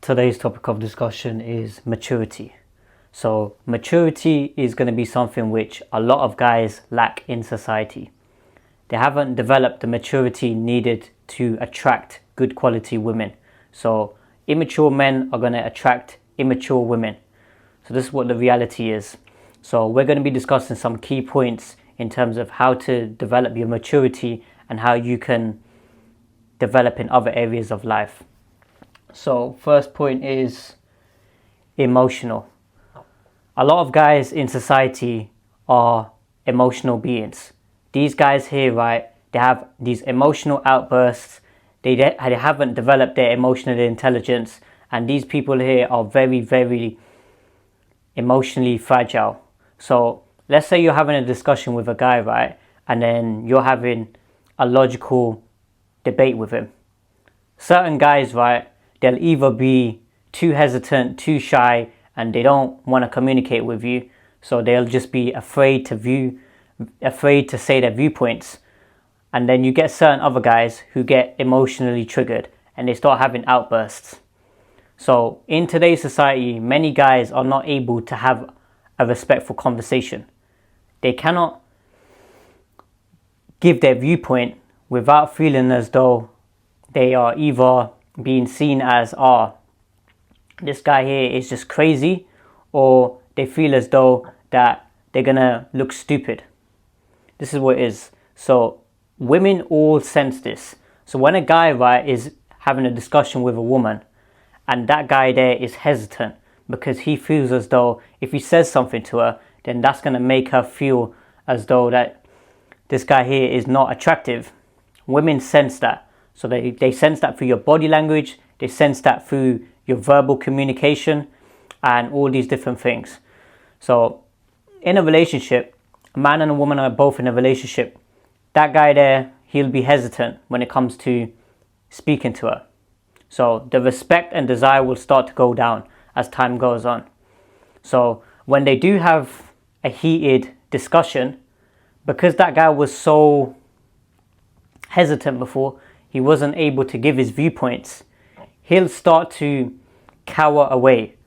Today's topic of discussion is maturity. So maturity is going to be something which a lot of guys lack in society. They haven't developed the maturity needed to attract good quality women. So immature men are going to attract immature women. So this is what the reality is. So we're going to be discussing some key points in terms of how to develop your maturity and how you can develop in other areas of life. So first point is emotional. A lot of guys in society are emotional beings. These guys here, right, they have these emotional outbursts. They haven't developed their emotional intelligence, and these people here are very, very emotionally fragile. So let's say you're having a discussion with a guy, right, and then you're having a logical debate with him. Certain guys, right, they'll either be too hesitant, too shy, and they don't want to communicate with you. So they'll just be afraid to say their viewpoints. And then you get certain other guys who get emotionally triggered and they start having outbursts. So in today's society, many guys are not able to have a respectful conversation. They cannot give their viewpoint without feeling as though they are either being seen as, this guy here is just crazy, or they feel as though that they're gonna look stupid. This is what it is. So women all sense this. So when a guy, right, is having a discussion with a woman and that guy there is hesitant because he feels as though if he says something to her, then that's gonna make her feel as though that this guy here is not attractive. Women sense that. So they sense that through your body language, they sense that through your verbal communication and all these different things. So in a relationship, a man and a woman are both in a relationship. That guy there, he'll be hesitant when it comes to speaking to her. So the respect and desire will start to go down as time goes on. So when they do have a heated discussion, because that guy was so hesitant before, he wasn't able to give his viewpoints, he'll start to cower away.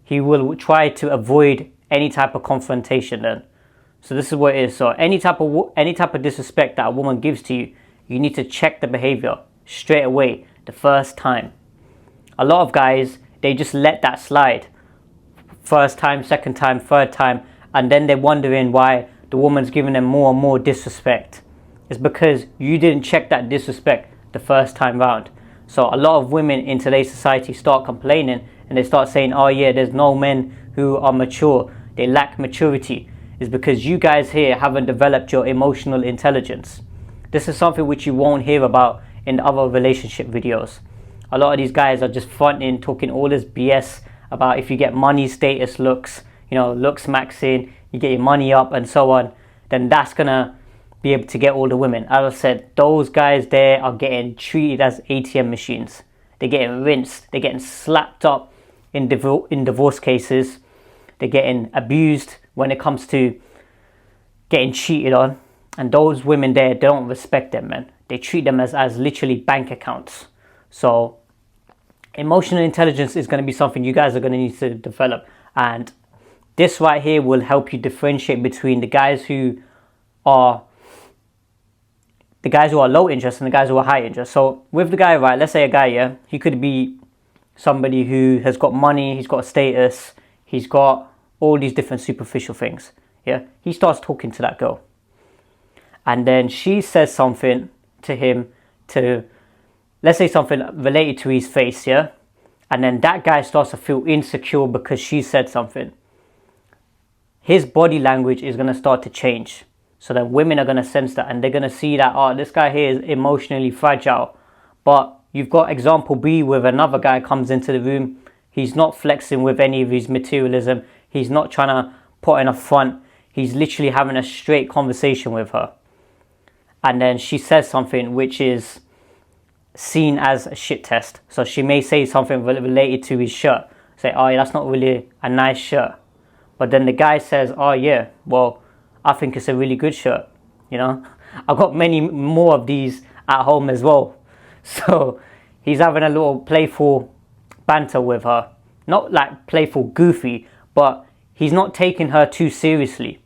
He will try to avoid any type of confrontation then. So this is what it is. So any type of disrespect that a woman gives to you, you need to check the behavior straight away the first time. A lot of guys, they just let that slide. First time, second time, third time, and then they're wondering why the woman's giving them more and more disrespect. It's because you didn't check that disrespect the first time round. So a lot of women in today's society start complaining and they start saying, oh yeah, there's no men who are mature, they lack maturity. It's because you guys here haven't developed your emotional intelligence. This is something which you won't hear about in other relationship videos. A lot of these guys are just fronting, talking all this BS about if you get money, status, looks, looks maxing, you get your money up and so on, then that's gonna be able to get all the women. As I said, those guys there are getting treated as ATM machines. They're getting rinsed. They're getting slapped up in divorce cases. They're getting abused when it comes to getting cheated on. And those women there, they don't respect them, man. They treat them as literally bank accounts. So emotional intelligence is going to be something you guys are going to need to develop. And this right here will help you differentiate between the guys who are low interest and the guys who are high interest. So with the guy, right, let's say a guy, yeah, he could be somebody who has got money, he's got a status, he's got all these different superficial things, yeah. He starts talking to that girl. And then she says something to him let's say something related to his face, yeah. And then that guy starts to feel insecure because she said something. His body language is going to start to change. So then women are going to sense that and they're going to see that, this guy here is emotionally fragile. But you've got example B with another guy comes into the room. He's not flexing with any of his materialism. He's not trying to put in a front. He's literally having a straight conversation with her. And then she says something which is seen as a shit test. So she may say something related to his shirt. Say, yeah, that's not really a nice shirt. But then the guy says, yeah, well, I think it's a really good shirt, I've got many more of these at home as well. So he's having a little playful banter with her. Not like playful, goofy, but he's not taking her too seriously.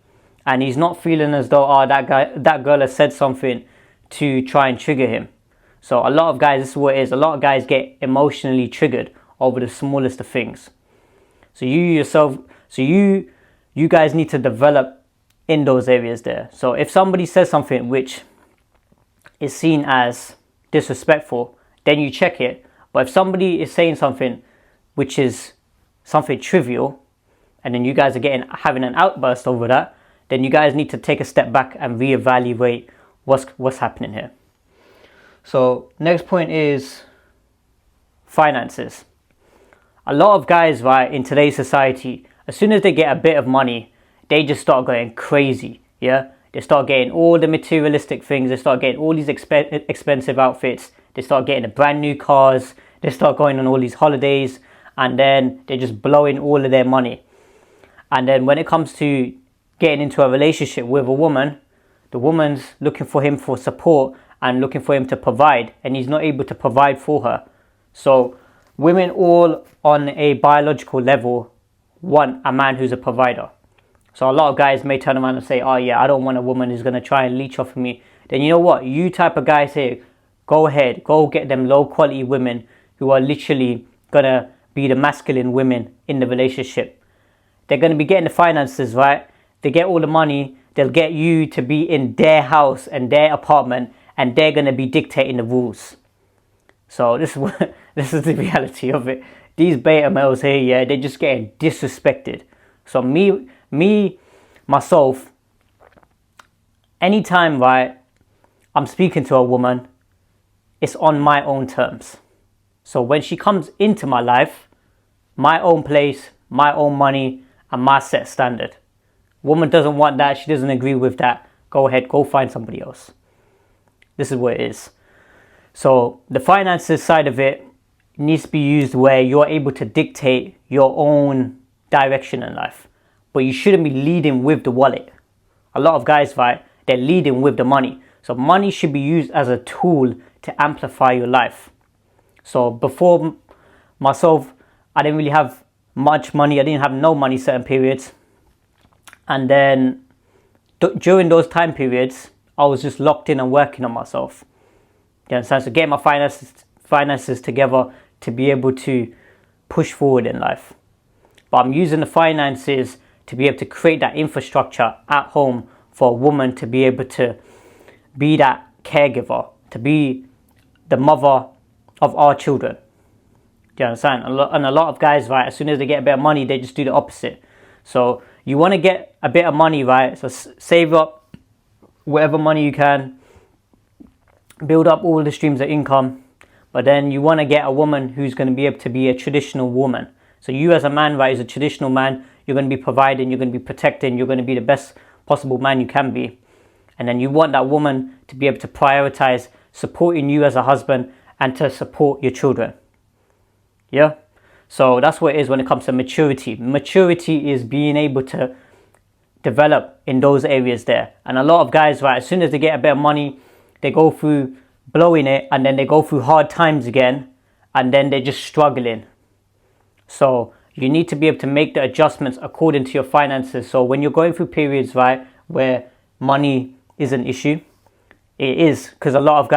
And he's not feeling as though, oh, that girl has said something to try and trigger him. So a lot of guys, this is what it is. A lot of guys get emotionally triggered over the smallest of things. So you guys need to develop in those areas there. So if somebody says something which is seen as disrespectful, then you check it. But if somebody is saying something which is something trivial, and then you guys are having an outburst over that, then you guys need to take a step back and reevaluate what's happening here. So next point is finances. A lot of guys, right, in today's society, as soon as they get a bit of money, they just start going crazy. Yeah, they start getting all the materialistic things. They start getting all these expensive outfits. They start getting the brand new cars. They start going on all these holidays, and then they're just blowing all of their money. And then when it comes to getting into a relationship with a woman, the woman's looking for him for support and looking for him to provide, and he's not able to provide for her. So women all on a biological level want a man who's a provider. So a lot of guys may turn around and say, oh yeah, I don't want a woman who's going to try and leech off of me. Then you know what? You type of guys here, go ahead, go get them low quality women who are literally going to be the masculine women in the relationship. They're going to be getting the finances, right? They get all the money. They'll get you to be in their house and their apartment, and they're going to be dictating the rules. So this is the reality of it. These beta males here, yeah, they're just getting disrespected. So myself, anytime, right, I'm speaking to a woman, it's on my own terms. So when she comes into my life, my own place, my own money, and my set standard. Woman doesn't want that. She doesn't agree with that. Go ahead, go find somebody else. This is what it is. So the finances side of it needs to be used where you're able to dictate your own direction in life. But you shouldn't be leading with the wallet. A lot of guys, right, they're leading with the money. So money should be used as a tool to amplify your life. So before myself, I didn't really have much money. I didn't have no money certain periods. And then during those time periods, I was just locked in and working on myself. You understand? So getting my finances together to be able to push forward in life. But I'm using the finances to be able to create that infrastructure at home for a woman to be able to be that caregiver, to be the mother of our children. Do you understand? And a lot of guys, right, as soon as they get a bit of money, they just do the opposite. So you want to get a bit of money, right? So save up whatever money you can, build up all the streams of income, but then you want to get a woman who's going to be able to be a traditional woman. So you as a man, right, as a traditional man, you're going to be providing, you're going to be protecting, you're going to be the best possible man you can be. And then you want that woman to be able to prioritize supporting you as a husband and to support your children. Yeah? So that's what it is when it comes to maturity. Maturity is being able to develop in those areas there. And a lot of guys, right, as soon as they get a bit of money, they go through blowing it, and then they go through hard times again, and then they're just struggling. So you need to be able to make the adjustments according to your finances. So when you're going through periods, right, where money is an issue, it is, because a lot of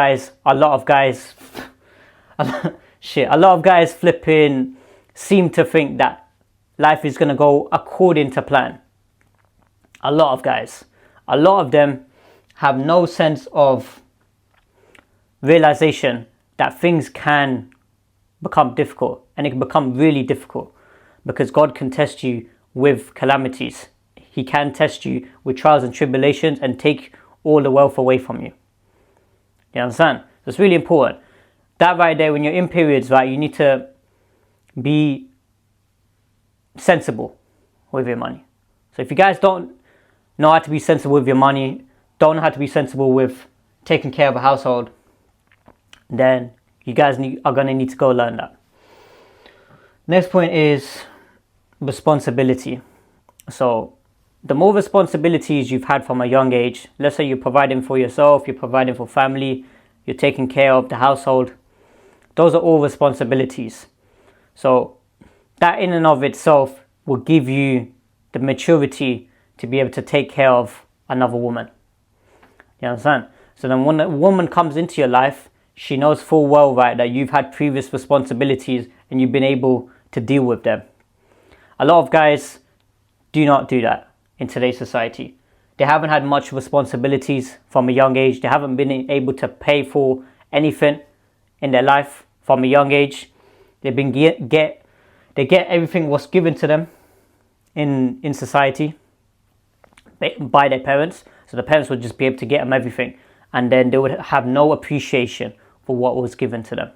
guys flipping seem to think that life is going to go according to plan. A lot of them have no sense of realization that things can become difficult, and it can become really difficult because God can test you with calamities. He can test you with trials and tribulations and take all the wealth away from you. You understand? So it's really important. That right there, when you're in periods, right, you need to be sensible with your money. So if you guys don't know how to be sensible with your money, don't know how to be sensible with taking care of a household, then you guys are going to need to go learn that. Next point is responsibility. So the more responsibilities you've had from a young age, let's say you're providing for yourself, you're providing for family, you're taking care of the household, those are all responsibilities. So that in and of itself will give you the maturity to be able to take care of another woman. You understand? So then when a woman comes into your life, she knows full well, right, that you've had previous responsibilities and you've been able to deal with them. A lot of guys do not do that in today's society. They haven't had much responsibilities from a young age. They haven't been able to pay for anything in their life from a young age. They've been they get everything what's given to them in society by their parents. So the parents would just be able to get them everything, and then they would have no appreciation for what was given to them.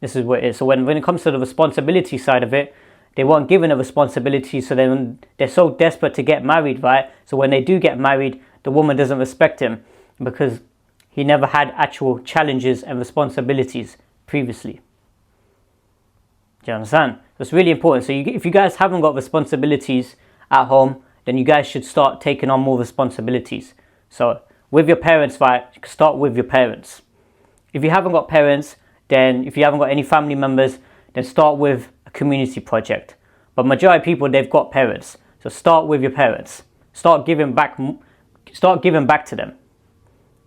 This is what it is. So when it comes to the responsibility side of it, they weren't given a responsibility, so then they're so desperate to get married, right? So when they do get married, the woman doesn't respect him because he never had actual challenges and responsibilities previously. Do you understand? So it's really important. So if you guys haven't got responsibilities at home, then you guys should start taking on more responsibilities. So with your parents, right, start with your parents. If you haven't got parents, then if you haven't got any family members, then start with a community project. But majority of people, they've got parents. So start with your parents. Start giving back to them.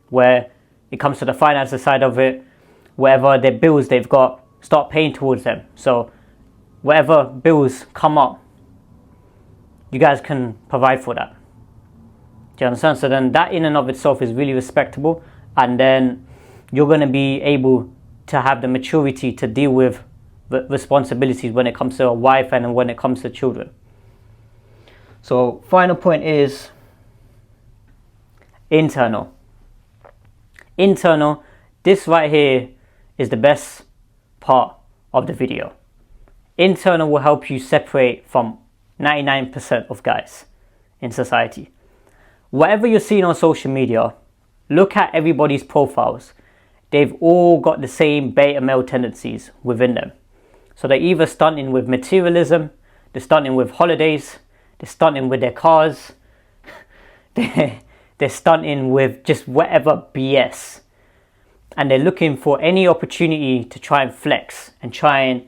Where it comes to the finances side of it, whatever their bills they've got, start paying towards them. So whatever bills come up, you guys can provide for that. Do you understand? So then that in and of itself is really respectable, and then you're going to be able to have the maturity to deal with responsibilities when it comes to a wife and when it comes to children. So final point is internal. Internal, this right here is the best part of the video. Internal will help you separate from 99% of guys in society. Whatever you're seeing on social media, look at everybody's profiles. They've all got the same beta male tendencies within them. So they're either stunting with materialism, they're stunting with holidays, they're stunting with their cars, they're stunting with just whatever BS. And they're looking for any opportunity to try and flex and try and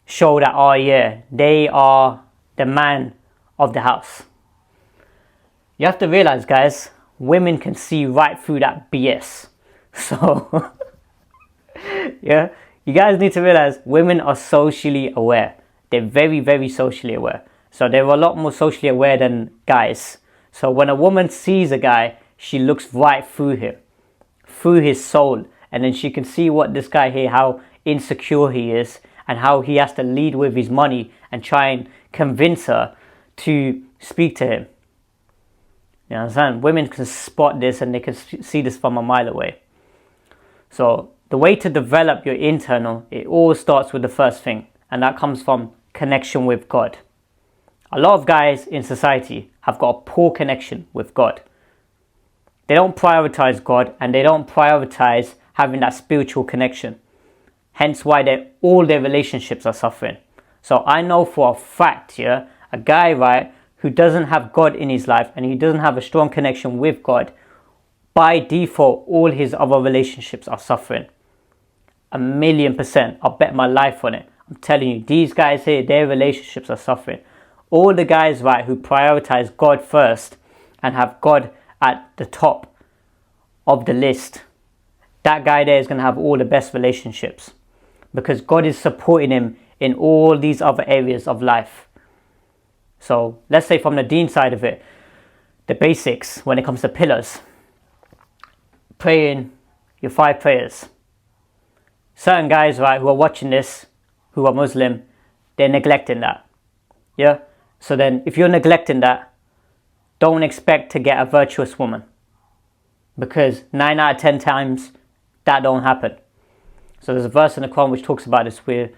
show that, oh yeah, they are the man of the house. You have to realize, guys, women can see right through that BS. So, yeah, you guys need to realize women are socially aware. They're very, very socially aware. So they're a lot more socially aware than guys. So when a woman sees a guy, she looks right through him, through his soul. And then she can see what this guy here, how insecure he is, and how he has to lead with his money and try and convince her to speak to him. You understand? Women can spot this and they can see this from a mile away. So the way to develop your internal, it all starts with the first thing, and that comes from connection with God. A lot of guys in society have got a poor connection with God. They don't prioritize God, and they don't prioritize having that spiritual connection. Hence why all their relationships are suffering. So I know for a fact, yeah, a guy, right, who doesn't have God in his life and he doesn't have a strong connection with God, by default, all his other relationships are suffering. 1,000,000%. I'll bet my life on it. I'm telling you, these guys here, their relationships are suffering. All the guys, right, who prioritize God first and have God at the top of the list, that guy there is going to have all the best relationships because God is supporting him in all these other areas of life. So let's say from the deen side of it, the basics when it comes to pillars, praying your 5 prayers. Certain guys, right, who are watching this, who are Muslim, they're neglecting that. Yeah? So then if you're neglecting that, don't expect to get a virtuous woman, because 9 out of 10 times that don't happen. So there's a verse in the Quran which talks about this, where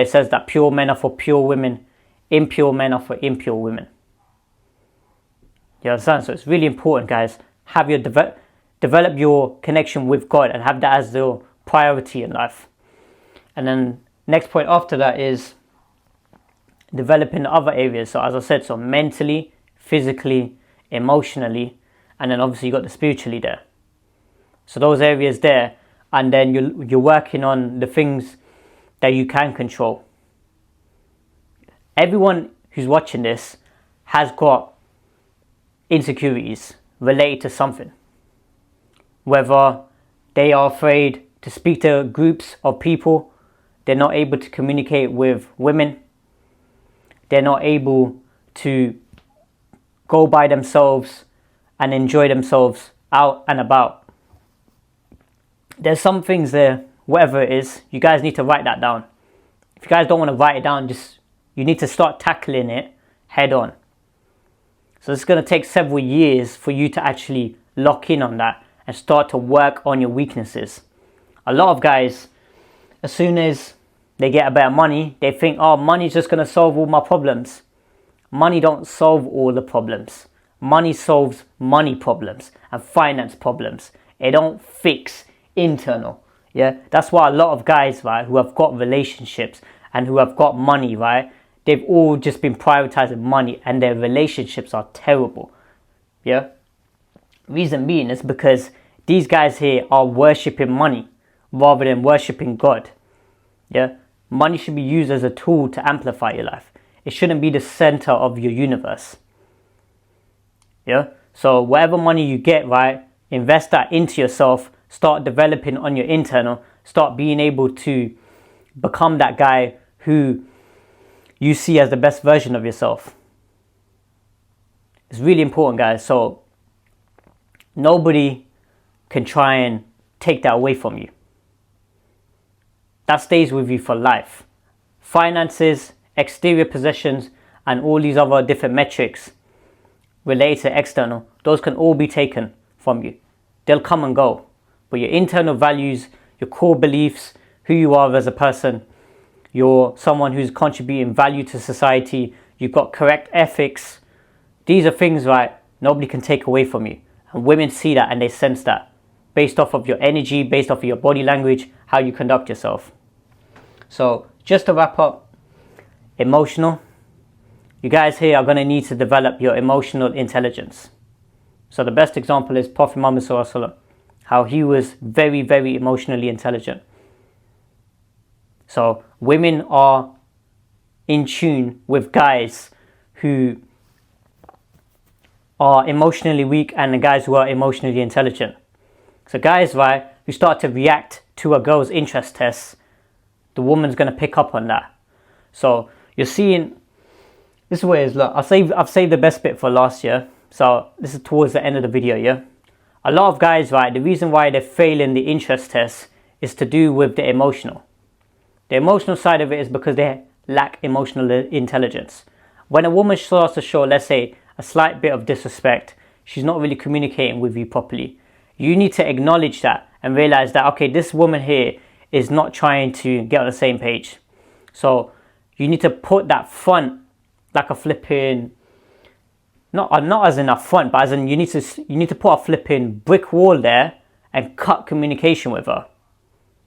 it says that pure men are for pure women, impure men are for impure women. You understand? So it's really important, guys. Have your develop your connection with God and have that as your priority in life. And then next point after that is developing other areas. So as I said, so mentally, physically, emotionally, and then obviously you got the spiritually there. So those areas there, and then you're working on the things that you can control. everyone who's watching this has got insecurities related to something. Whether they are afraid to speak to groups of people, they're not able to communicate with women, they're not able to go by themselves and enjoy themselves out and about. There's some things there, whatever it is, you guys need to write that down. If you guys don't want to write it down, you need to start tackling it head on. So it's going to take several years for you to actually lock in on that and start to work on your weaknesses. A lot of guys, as soon as they get a bit of money, they think, oh, money's just going to solve all my problems. Money don't solve all the problems. Money solves money problems and finance problems. It don't fix internal. Yeah, that's why a lot of guys, right, who have got relationships and who have got money, right, they've all just been prioritizing money and their relationships are terrible. Yeah, reason being is because these guys here are worshipping money rather than worshipping God. Yeah, money should be used as a tool to amplify your life. It shouldn't be the center of your universe. Yeah, so whatever money you get, right, invest that into yourself. Start developing on your internal. Start being able to become that guy who you see as the best version of yourself. It's really important, guys. So nobody can try and take that away from you. That stays with you for life. Finances, exterior possessions, and all these other different metrics related to external, those can all be taken from you. They'll come and go. But your internal values, your core beliefs, who you are as a person, you're someone who's contributing value to society, you've got correct ethics. These are things, right, nobody can take away from you. And women see that and they sense that based off of your energy, based off of your body language, how you conduct yourself. So just to wrap up, emotional. You guys here are going to need to develop your emotional intelligence. So the best example is Prophet Muhammad Sallallahu Alaihi Wasallam, how he was very, very emotionally intelligent. So women are in tune with guys who are emotionally weak and the guys who are emotionally intelligent. So guys, right, who start to react to a girl's interest tests, the woman's going to pick up on that. So you're seeing, this is where it's, look, I've saved the best bit for last year. So this is towards the end of the video, yeah? A lot of guys, right, the reason why they're failing the interest test is to do with the emotional. The emotional side of it is because they lack emotional intelligence. When a woman starts to show, let's say, a slight bit of disrespect, she's not really communicating with you properly. You need to acknowledge that and realize that, okay, this woman here is not trying to get on the same page. So you need to put that front like a flipping, not as in a front, but as in you need to put a flipping brick wall there and cut communication with her.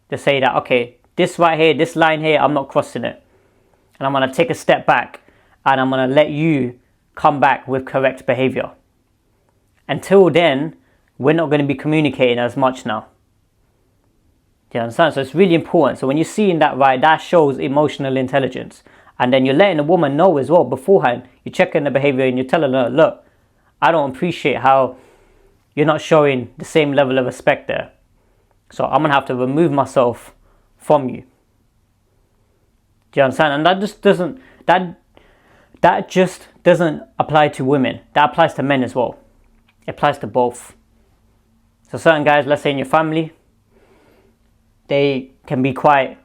To say that, okay, this right here, this line here, I'm not crossing it. And I'm going to take a step back and I'm going to let you come back with correct behavior. Until then, we're not going to be communicating as much now. Do you understand? So it's really important. So when you're seeing that, right, that shows emotional intelligence. And then you're letting the woman know as well beforehand. You're checking the behavior and you're telling her, look, I don't appreciate how you're not showing the same level of respect there. So I'm going to have to remove myself from you. Do you understand? And that just doesn't apply to women. That applies to men as well. It applies to both. So certain guys, let's say in your family, they can be quite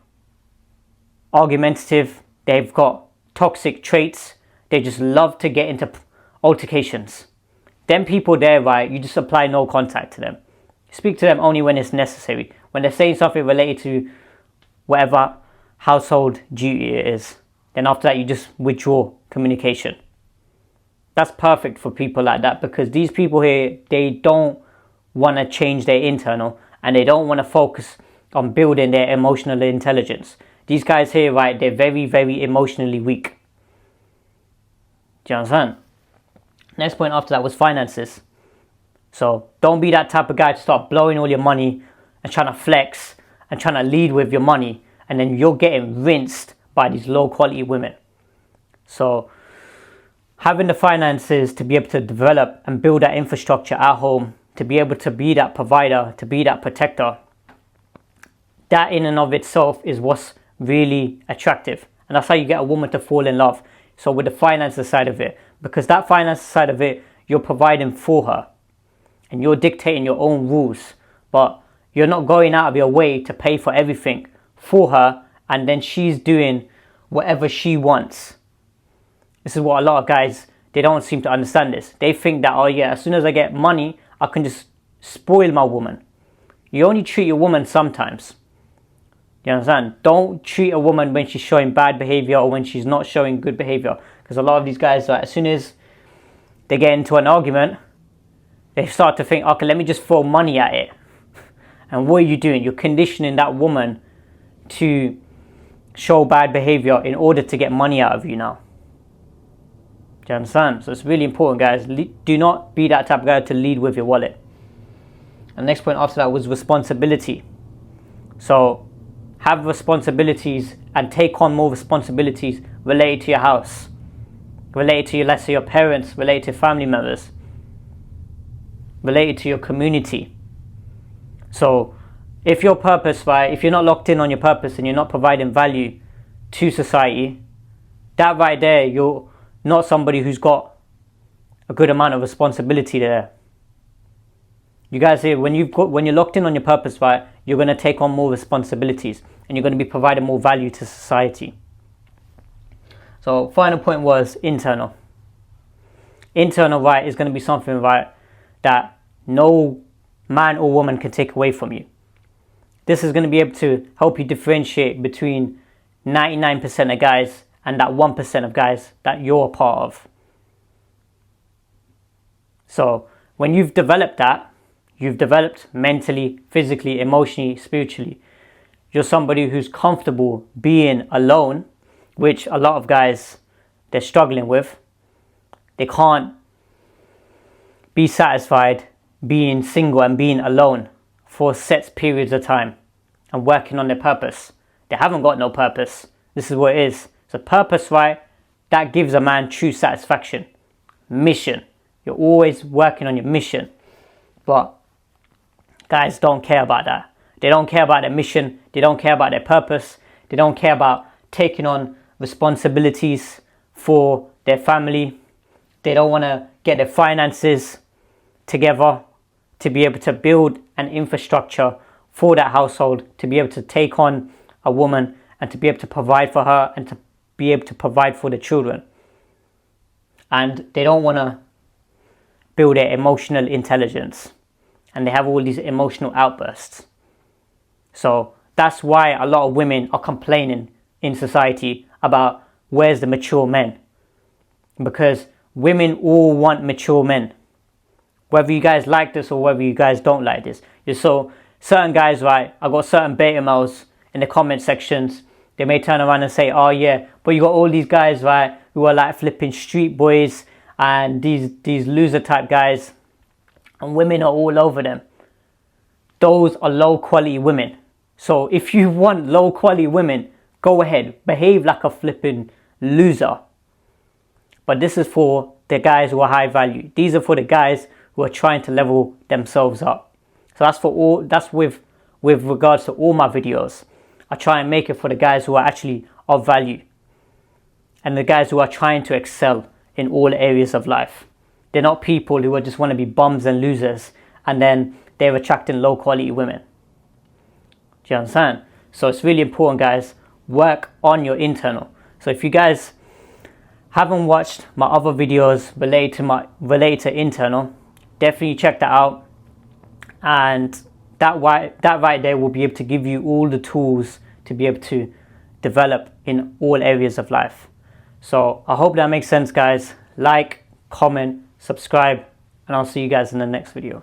argumentative. They've got toxic traits. They just love to get into altercations. Them people there, right, you just apply no contact to them. Speak to them only when it's necessary. When they're saying something related to whatever household duty it is. Then after that, you just withdraw communication. That's perfect for people like that, because these people here, they don't want to change their internal and they don't want to focus on building their emotional intelligence. These guys here, right, they're very, very emotionally weak. Do you understand? Next point after that was finances. So don't be that type of guy to start blowing all your money and trying to flex and trying to lead with your money, and then you're getting rinsed by these low quality women. So having the finances to be able to develop and build that infrastructure at home, to be able to be that provider, to be that protector, that in and of itself is what's really attractive. And that's how you get a woman to fall in love. So with the finances side of it, because that finance side of it, you're providing for her and you're dictating your own rules, but you're not going out of your way to pay for everything for her, and then she's doing whatever she wants. This is what a lot of guys, they don't seem to understand this. They think that, oh yeah, as soon as I get money, I can just spoil my woman. You only treat your woman sometimes. You understand? Don't treat a woman when she's showing bad behavior or when she's not showing good behavior. Because a lot of these guys, like, as soon as they get into an argument, they start to think, okay, let me just throw money at it. And what are you doing? You're conditioning that woman to show bad behavior in order to get money out of you now. Do you understand? So it's really important, guys. Do not be that type of guy to lead with your wallet. And the next point after that was responsibility. So have responsibilities and take on more responsibilities related to your house, related to your, let's say, your parents, related to family members, related to your community. So if your purpose, right, if you're not locked in on your purpose and you're not providing value to society, that right there, you're not somebody who's got a good amount of responsibility there. You guys here, when you're locked in on your purpose, right, you're going to take on more responsibilities and you're going to be providing more value to society. So final point was internal. Internal, right, is going to be something, right, that no man or woman can take away from you. This is going to be able to help you differentiate between 99% of guys and that 1% of guys that you're a part of. So when you've developed that, you've developed mentally, physically, emotionally, spiritually, you're somebody who's comfortable being alone, which a lot of guys, they're struggling with. They can't be satisfied being single and being alone for set periods of time and working on their purpose. They haven't got no purpose. This is what it is. So purpose, right, that gives a man true satisfaction. Mission. You're always working on your mission. But guys don't care about that. They don't care about their mission. They don't care about their purpose. They don't care about taking on responsibilities for their family. They don't want to get their finances together to be able to build an infrastructure for that household, to be able to take on a woman and to be able to provide for her and to be able to provide for the children. And they don't want to build their emotional intelligence, and they have all these emotional outbursts. So that's why a lot of women are complaining in society about where's the mature men, because women all want mature men. Whether you guys like this or whether you guys don't like this. So certain guys, right, I've got certain beta males in the comment sections, they may turn around and say, oh yeah, but you got all these guys, right, who are like flipping street boys and these loser type guys, and women are all over them. Those are low quality women. So if you want low quality women, go ahead, behave like a flipping loser. But this is for the guys who are high value. These are for the guys who are trying to level themselves up. So that's for all. That's with regards to all my videos. I try and make it for the guys who are actually of value, and the guys who are trying to excel in all areas of life. They're not people who just want to be bums and losers, and then they're attracting low quality women. Do you understand? So it's really important, guys. Work on your internal. So if you guys haven't watched my other videos related to internal, definitely check that out. And that right there will be able to give you all the tools to be able to develop in all areas of life. So I hope that makes sense, guys. Like, comment, subscribe, and I'll see you guys in the next video.